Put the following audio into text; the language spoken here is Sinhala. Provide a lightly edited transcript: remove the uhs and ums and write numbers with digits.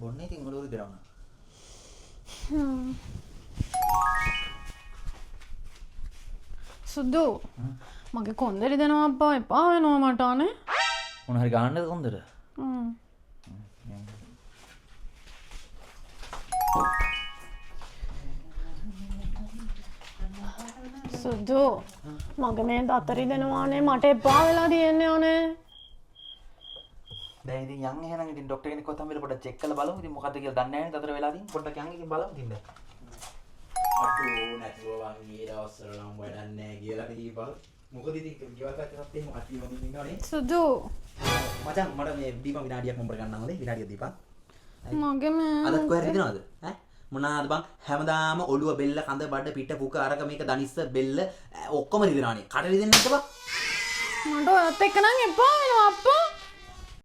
බොන්නේ ඉතින් උඹට උරු දෙනවා. සුදු මගේ කොන්දරි දෙනවා අප්පා එපා වෙනවා මට අනේ. මොන හරි ගන්නද කොන්දර? සුදු මගේ මේ දතරි දෙනවානේ මට එපා වෙලා තියෙන්නේ අනේ. දැන් ඉතින් යන් එහෙනම් ඉතින් ડોක්ටර් කෙනෙක් කොහොම වෙල පොඩ්ඩක් චෙක් කරලා බලමු. ඉතින් මොකද්ද කියලා දන්නේ නැහැ නේ දතර වෙලා තියෙන්නේ. පොඩ්ඩක් යන් ඉතින් බලමු ඉතින් දැන්. අටෝ නැතුව වන් ඊට අවසර නම් වැඩක් නැහැ කියලා දීපල්. මොකද ඉතින් ගෙවල් පැත්තට එහෙම කට්ටිය වදින්න ඉන්නවනේ. සුදු මචං මට මේ දීපන් විනාඩියක් මම ගන්නවා හොඳේ. විනාඩියක් දීපන්. මගේ මේ අදත් කොහෙද හිටිනවද? ඈ මොනවාද බං හැමදාම ඔළුව බෙල්ල කඳ බඩ පිට පුක අරක මේක දනිස්ස බෙල්ල ඔක්කොම රිදෙනවානේ. කට රිදෙන්නේ නැද්ද බං? මට ඔයත් එක්ක නම් එපා වෙනවා අප්පා.